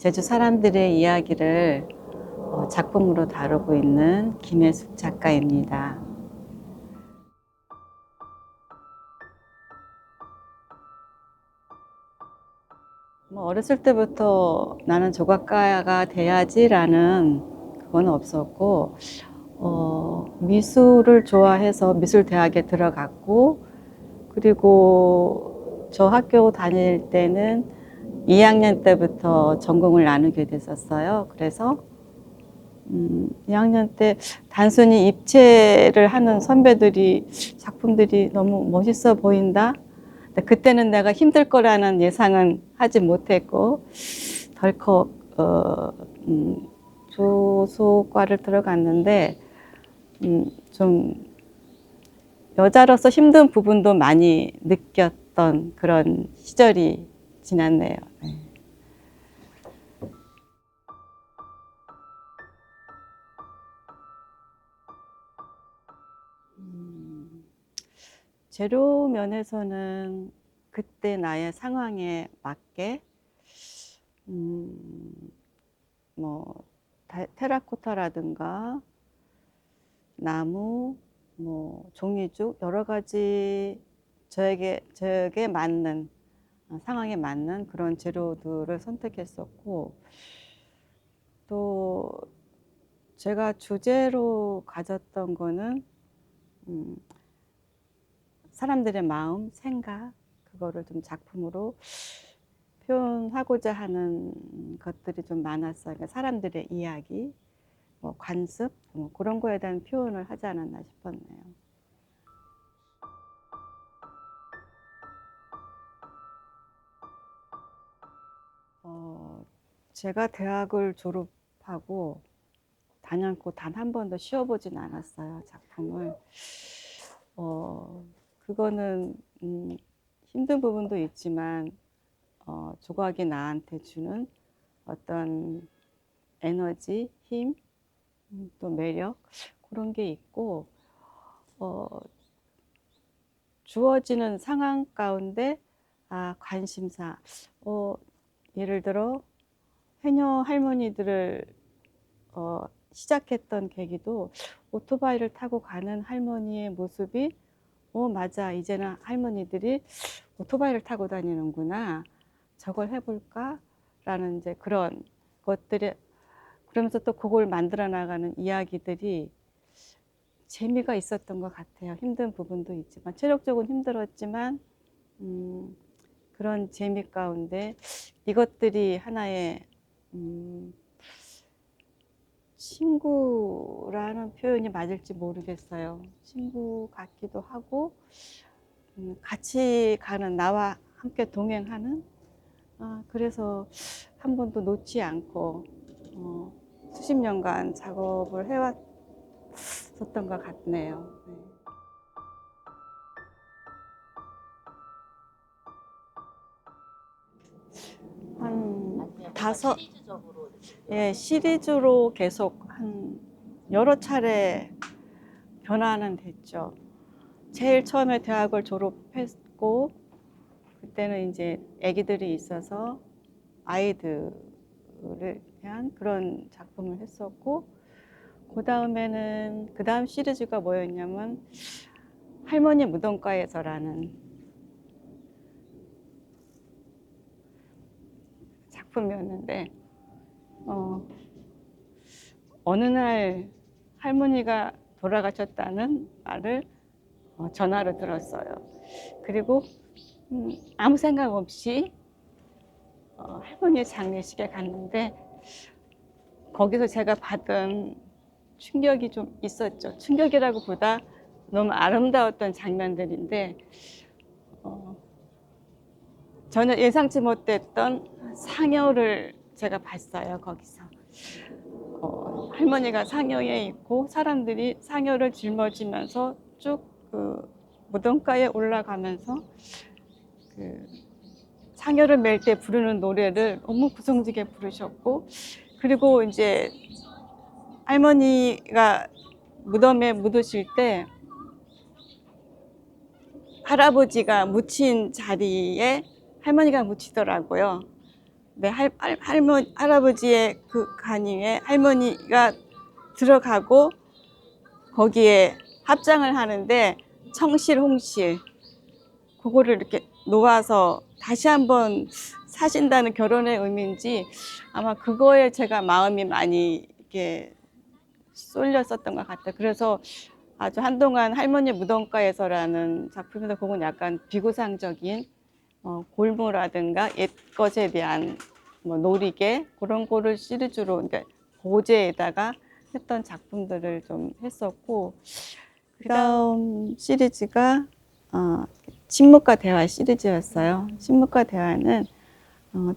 제주 사람들의 이야기를 작품으로 다루고 있는 김혜숙 작가입니다. 어렸을 때부터 나는 조각가가 돼야지라는 그건 없었고, 미술을 좋아해서 미술대학에 들어갔고, 그리고 저 학교 다닐 때는 2학년 때부터 전공을 나누게 됐었어요. 그래서 2학년 때 단순히 입체를 하는 선배들이 작품들이 너무 멋있어 보인다. 그때는 내가 힘들 거라는 예상은 하지 못했고 덜컥 조소과를 들어갔는데 좀 여자로서 힘든 부분도 많이 느꼈던 그런 시절이 지났네요. 네. 재료 면에서는 그때 나의 상황에 맞게 뭐 테라코타라든가 나무, 뭐 종이죽 여러 가지 저에게 맞는 상황에 맞는 그런 재료들을 선택했었고, 또 제가 주제로 가졌던 거는 사람들의 마음, 생각, 그거를 좀 작품으로 표현하고자 하는 것들이 좀 많았어요. 그러니까 사람들의 이야기, 뭐 관습, 뭐 그런 거에 대한 표현을 하지 않았나 싶었네요. 제가 대학을 졸업하고 단연코 단 한 번도 쉬어보진 않았어요, 작품을. 그거는 힘든 부분도 있지만 조각이 나한테 주는 어떤 에너지, 힘, 또 매력 그런 게 있고, 주어지는 상황 가운데 관심사, 예를 들어 해녀 할머니들을 시작했던 계기도 오토바이를 타고 가는 할머니의 모습이 맞아, 이제는 할머니들이 오토바이를 타고 다니는구나, 저걸 해볼까 라는 이제 그런 것들이, 그러면서 또 그걸 만들어 나가는 이야기들이 재미가 있었던 것 같아요. 힘든 부분도 있지만, 체력적으로 힘들었지만 그런 재미 가운데 이것들이 하나의 친구라는 표현이 맞을지 모르겠어요. 친구 같기도 하고, 같이 가는, 나와 함께 동행하는, 그래서 한 번도 놓지 않고 수십 년간 작업을 해왔었던 것 같네요. 네. 한 다섯, 예, 시리즈로 계속 한 여러 차례 변화는 됐죠. 제일 처음에 대학을 졸업했고, 그때는 이제 아기들이 있어서 아이들을 위한 그런 작품을 했었고, 그 다음 시리즈가 뭐였냐면 할머니 무덤가에서라는 작품이었는데, 어느 날 할머니가 돌아가셨다는 말을 전화로 들었어요. 그리고 아무 생각 없이 할머니 장례식에 갔는데, 거기서 제가 받은 충격이 좀 있었죠. 충격이라고 보다 너무 아름다웠던 장면들인데, 전혀 예상치 못했던 상여를 제가 봤어요. 거기서 할머니가 상여에 있고 사람들이 상여를 짊어지면서 쭉 그 무덤가에 올라가면서 그 상여를 맬 때 부르는 노래를 너무 구성지게 부르셨고, 그리고 이제 할머니가 무덤에 묻으실 때 할아버지가 묻힌 자리에 할머니가 묻히더라고요. 할아버지의 그 간 위에 할머니가 들어가고 거기에 합장을 하는데 청실, 홍실 그거를 이렇게 놓아서 다시 한번 사신다는 결혼의 의미인지 아마 그거에 제가 마음이 많이 이렇게 쏠렸었던 것 같아요. 그래서 아주 한동안 할머니 무덤가에서라는 작품에서 그건 약간 비구상적인 골무라든가 옛것에 대한 뭐 놀이개 그런 거를 시리즈로 그러니까 고제에다가 했던 작품들을 좀 했었고 그다음 시리즈가 침묵과 대화 시리즈였어요. 침묵과 대화는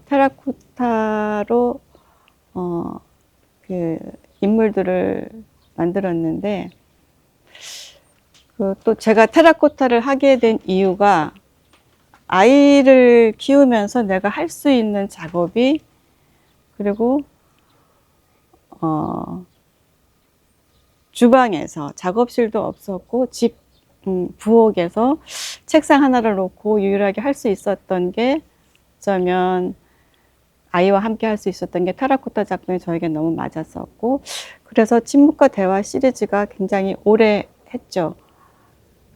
테라코타로 그 인물들을 만들었는데 또 제가 테라코타를 하게 된 이유가 아이를 키우면서 내가 할 수 있는 작업이 그리고 주방에서 작업실도 없었고 집 부엌에서 책상 하나를 놓고 유일하게 할 수 있었던 게 어쩌면 아이와 함께 할 수 있었던 게 테라코타 작품이 저에게 너무 맞았었고 그래서 침묵과 대화 시리즈가 굉장히 오래 했죠.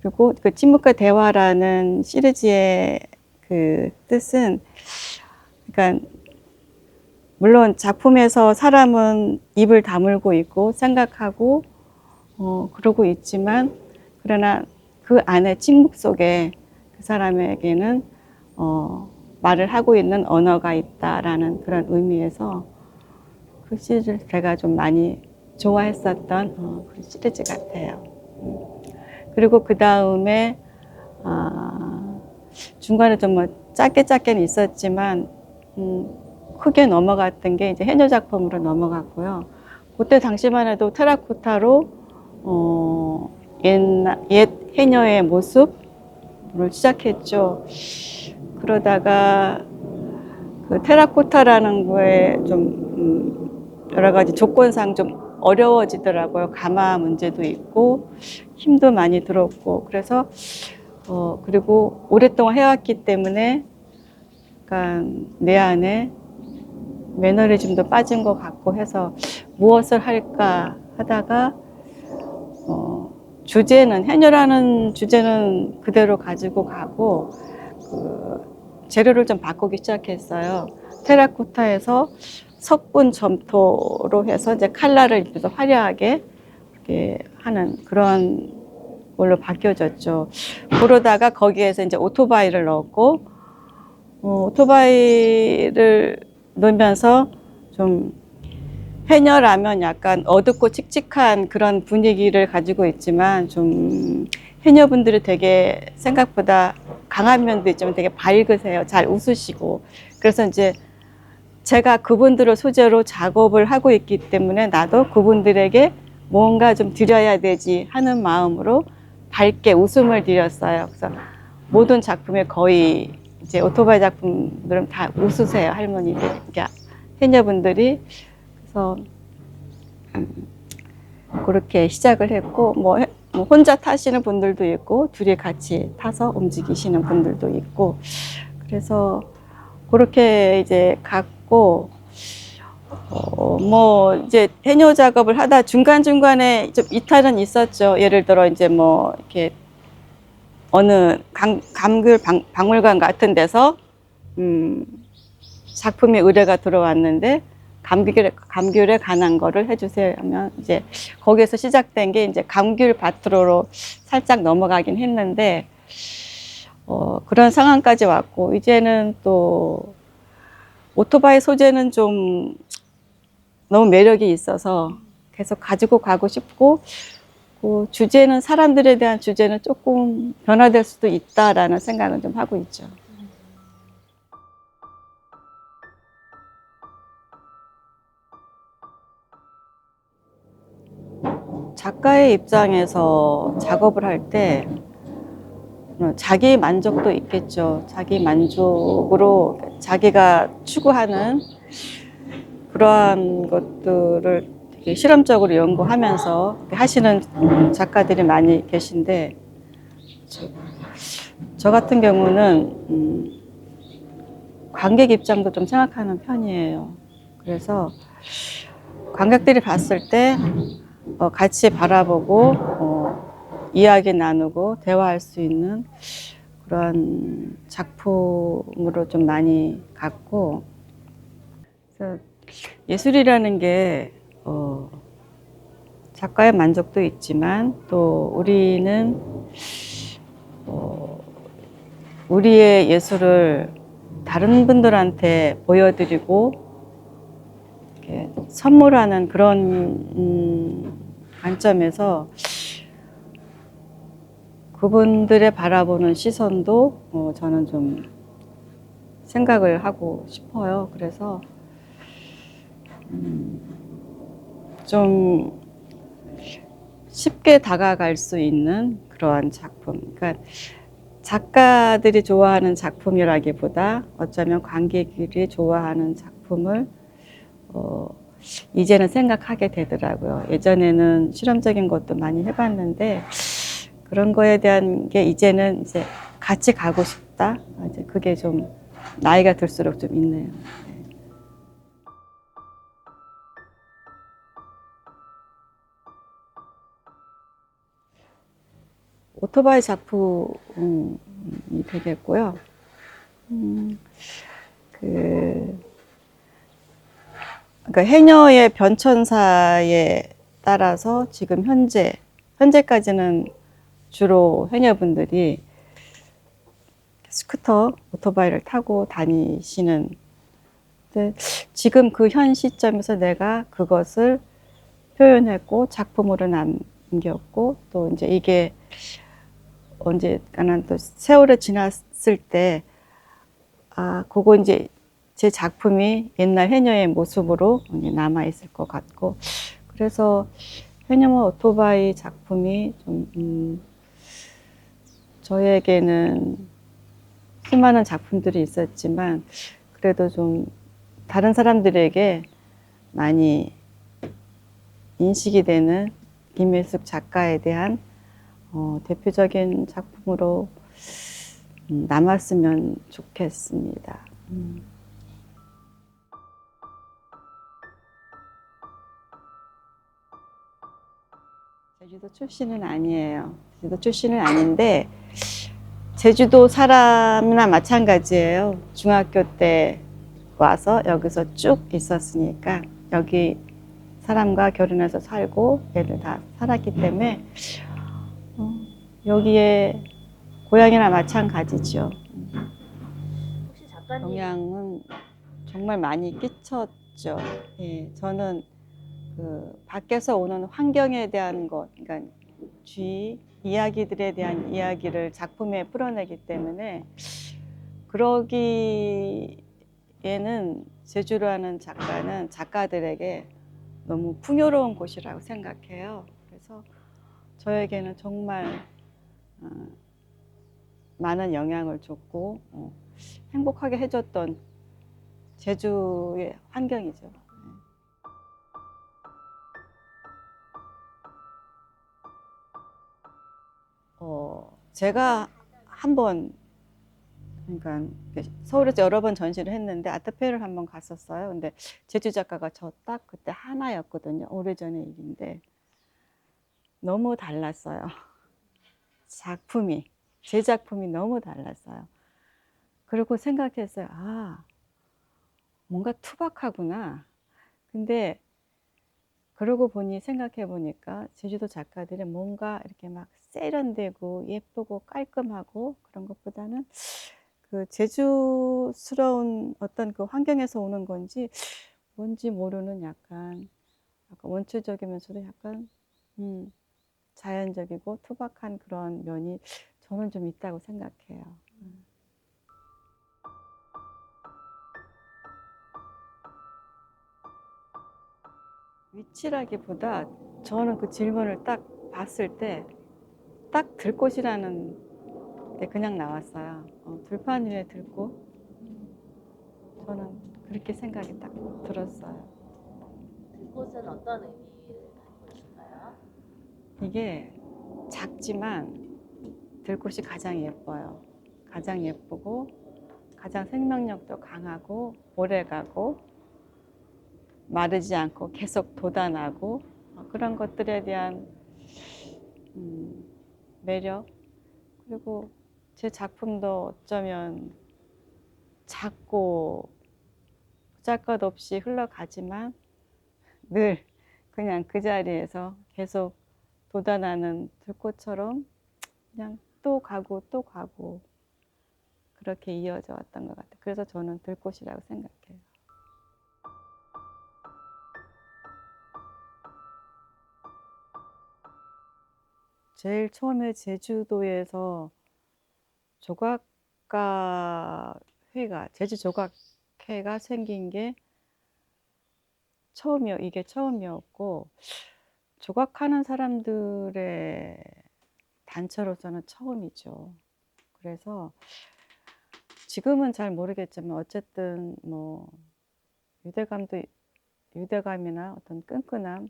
그리고 그 침묵과 대화라는 시리즈의 그 뜻은 그러니까 물론 작품에서 사람은 입을 다물고 있고 생각하고 그러고 있지만 그러나 그 안에 침묵 속에 그 사람에게는 말을 하고 있는 언어가 있다라는 그런 의미에서 그 시리즈를 제가 좀 많이 좋아했었던 그 시리즈 같아요. 그리고 그 다음에 중간에 좀 뭐 짧게는 있었지만 크게 넘어갔던 게 이제 해녀 작품으로 넘어갔고요. 그때 당시만 해도 테라코타로 옛 해녀의 모습을 시작했죠. 그러다가 그 테라코타라는 거에 좀 여러 가지 조건상 좀 어려워지더라고요. 가마 문제도 있고 힘도 많이 들었고 그래서 그리고 오랫동안 해왔기 때문에 약간 내 안에 매너리즘도 빠진 것 같고 해서 무엇을 할까 하다가 주제는 해녀라는 주제는 그대로 가지고 가고 그 재료를 좀 바꾸기 시작했어요. 테라코타에서 석분 점토로 해서 이제 칼라를 입혀서 화려하게 이렇게 하는 그런 걸로 바뀌어졌죠. 그러다가 거기에서 이제 오토바이를 넣었고 오토바이를 넣으면서 좀 해녀라면 약간 어둡고 칙칙한 그런 분위기를 가지고 있지만 좀 해녀분들이 되게 생각보다 강한 면도 있지만 되게 밝으세요. 잘 웃으시고. 그래서 이제 제가 그분들을 소재로 작업을 하고 있기 때문에 나도 그분들에게 뭔가 좀 드려야 되지 하는 마음으로 밝게 웃음을 드렸어요. 그래서 모든 작품에 거의 이제 오토바이 작품들은 다 웃으세요. 할머니들, 그러니까 해녀분들이. 그래서 그렇게 시작을 했고 뭐 혼자 타시는 분들도 있고 둘이 같이 타서 움직이시는 분들도 있고 그래서 그렇게 이제 갔고 뭐 이제 해녀 작업을 하다 중간중간에 좀 이탈은 있었죠. 예를 들어 이제 뭐 이렇게 어느 감귤 박물관 같은 데서 작품의 의뢰가 들어왔는데 감귤에 관한 거를 해주세요 하면 이제 거기에서 시작된 게 이제 감귤 밭으로 살짝 넘어가긴 했는데 그런 상황까지 왔고 이제는 또 오토바이 소재는 좀 너무 매력이 있어서 계속 가지고 가고 싶고 그 주제는 사람들에 대한 주제는 조금 변화될 수도 있다라는 생각은 좀 하고 있죠. 작가의 입장에서 작업을 할 때 자기 만족도 있겠죠. 자기 만족으로 자기가 추구하는 그러한 것들을 되게 실험적으로 연구하면서 하시는 작가들이 많이 계신데 저 같은 경우는 관객 입장도 좀 생각하는 편이에요. 그래서 관객들이 봤을 때 같이 바라보고 이야기 나누고 대화할 수 있는 그런 작품으로 좀 많이 갔고, 그래서 예술이라는 게 작가의 만족도 있지만 또 우리는 우리의 예술을 다른 분들한테 보여드리고 이렇게 선물하는 그런 관점에서 그분들의 바라보는 시선도 저는 좀 생각을 하고 싶어요. 그래서 좀 쉽게 다가갈 수 있는 그러한 작품. 그러니까 작가들이 좋아하는 작품이라기보다 어쩌면 관객들이 좋아하는 작품을 이제는 생각하게 되더라고요. 예전에는 실험적인 것도 많이 해봤는데 그런 거에 대한 게 이제는 이제 같이 가고 싶다. 이제 그게 좀 나이가 들수록 좀 있네요. 오토바이 작품이 되겠고요. 그러니까 해녀의 변천사에 따라서 지금 현재까지는 주로 해녀분들이 스쿠터, 오토바이를 타고 다니시는. 근데 지금 그 현 시점에서 내가 그것을 표현했고 작품으로 남겼고 또 이제 이게 언제가는 또 세월이 지났을 때 그거 이제 제 작품이 옛날 해녀의 모습으로 남아 있을 것 같고, 그래서 해녀와 오토바이 작품이 좀 저에게는 수많은 작품들이 있었지만 그래도 좀 다른 사람들에게 많이 인식이 되는 김혜숙 작가에 대한 대표적인 작품으로 남았으면 좋겠습니다. 제주도 출신은 아니에요. 제주도 출신은 아닌데 제주도 사람이나 마찬가지예요. 중학교 때 와서 여기서 쭉 있었으니까 여기 사람과 결혼해서 살고 애들 다 살았기 때문에 여기에 고향이나 마찬가지죠. 혹시 작가님 영향은 정말 많이 끼쳤죠. 예, 저는 그 밖에서 오는 환경에 대한 것, 그러니까 주위 이야기들에 대한 이야기를 작품에 풀어내기 때문에 그러기에는 제주라는 작가는 작가들에게 너무 풍요로운 곳이라고 생각해요. 그래서 저에게는 정말 많은 영향을 줬고 행복하게 해줬던 제주의 환경이죠. 제가 한번 그러니까 서울에서 여러 번 전시를 했는데 아트페어를 한번 갔었어요. 근데 제주 작가가 저 딱 그때 하나였거든요. 오래전의 일인데 너무 달랐어요. 작품이 제 작품이 너무 달랐어요. 그리고 생각했어요. 뭔가 투박하구나. 근데 그러고 보니 생각해 보니까 제주도 작가들이 뭔가 이렇게 막 세련되고 예쁘고 깔끔하고 그런 것보다는 그 제주스러운 어떤 그 환경에서 오는 건지 뭔지 모르는 약간 원초적이면서도 약간 자연적이고 투박한 그런 면이 저는 좀 있다고 생각해요. 위치라기보다 저는 그 질문을 딱 봤을 때 딱 들꽃이라는 게 그냥 나왔어요. 들판 위에 들꽃. 저는 그렇게 생각이 딱 들었어요. 들꽃은 어떤 의미를 담고 있을까요? 이게 작지만 들꽃이 가장 예뻐요. 가장 예쁘고 가장 생명력도 강하고 오래가고 마르지 않고 계속 돋아나고 그런 것들에 대한 매력, 그리고 제 작품도 어쩌면 작고 보잘것없이 흘러가지만 늘 그냥 그 자리에서 계속 돋아나는 들꽃처럼 그냥 또 가고 또 가고 그렇게 이어져 왔던 것 같아요. 그래서 저는 들꽃이라고 생각해요. 제일 처음에 제주도에서 조각가 회가, 제주 조각회가 생긴 게 이게 처음이었고, 조각하는 사람들의 단체로서는 처음이죠. 그래서 지금은 잘 모르겠지만 어쨌든 뭐 유대감이나 어떤 끈끈함,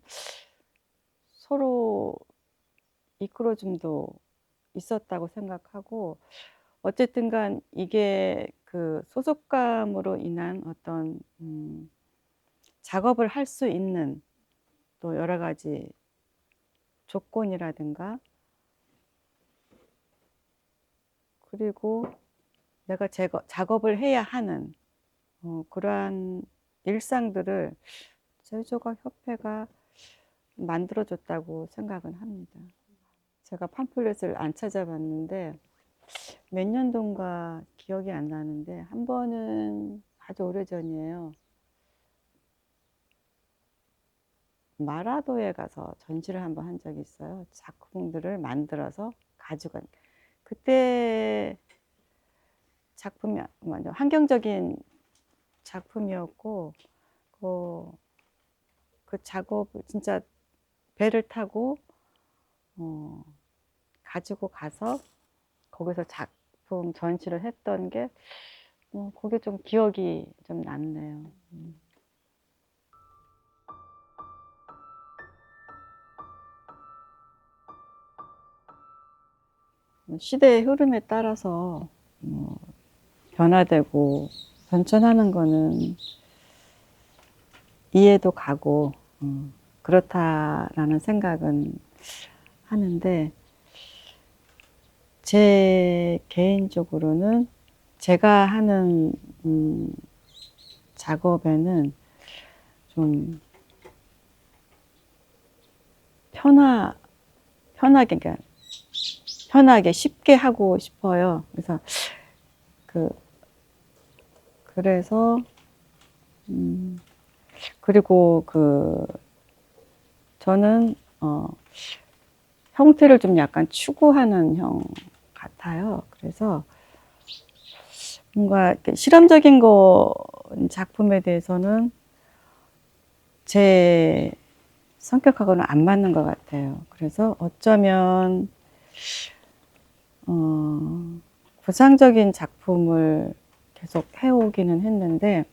서로 이끌어줌도 있었다고 생각하고, 어쨌든 간 이게 그 소속감으로 인한 어떤 작업을 할 수 있는 또 여러 가지 조건이라든가, 그리고 내가 작업을 해야 하는 그러한 일상들을 제주조각협회가 만들어줬다고 생각은 합니다. 제가 팜플렛을 안 찾아봤는데 몇 년도인가 기억이 안 나는데 한 번은 아주 오래전이에요. 마라도에 가서 전시를 한번 한 적이 있어요. 작품들을 만들어서 가져간. 그때 작품이 완전 환경적인 작품이었고, 그 작업을 진짜 배를 타고 가지고 가서 거기서 작품 전시를 했던 게 그게 좀 기억이 좀 남네요. 시대의 흐름에 따라서 변화되고 변천하는 거는 이해도 가고 그렇다라는 생각은 하는데, 제 개인적으로는 제가 하는 작업에는 좀 편하게 쉽게 하고 싶어요. 그래서 그리고 저는 형태를 좀 약간 추구하는 형 같아요. 그래서 뭔가 실험적인 작품에 대해서는 제 성격하고는 안 맞는 것 같아요. 그래서 어쩌면 구상적인 작품을 계속 해오기는 했는데,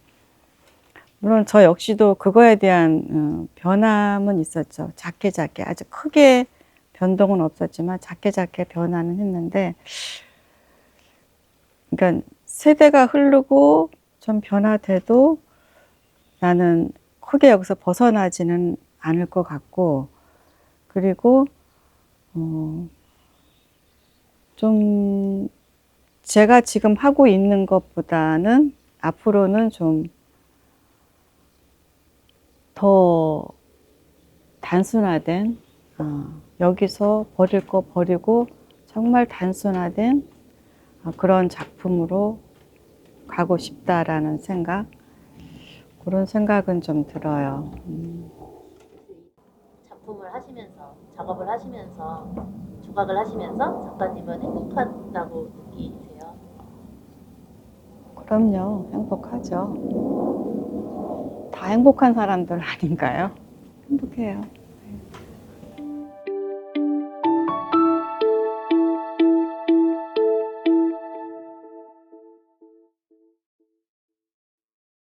물론 저 역시도 그거에 대한 변함은 있었죠. 작게 아주 크게 변동은 없었지만 작게 변화는 했는데, 그러니까 세대가 흐르고 좀 변화돼도 나는 크게 여기서 벗어나지는 않을 것 같고, 그리고 좀 제가 지금 하고 있는 것보다는 앞으로는 좀 더 단순화된, 여기서 버릴 거 버리고 정말 단순화된 그런 작품으로 가고 싶다라는 그런 생각은 좀 들어요. 작품을 하시면서, 작업을 하시면서, 조각을 하시면서 작가님은 행복하다고 느끼세요? 그럼요, 행복하죠. 다 행복한 사람들 아닌가요? 행복해요.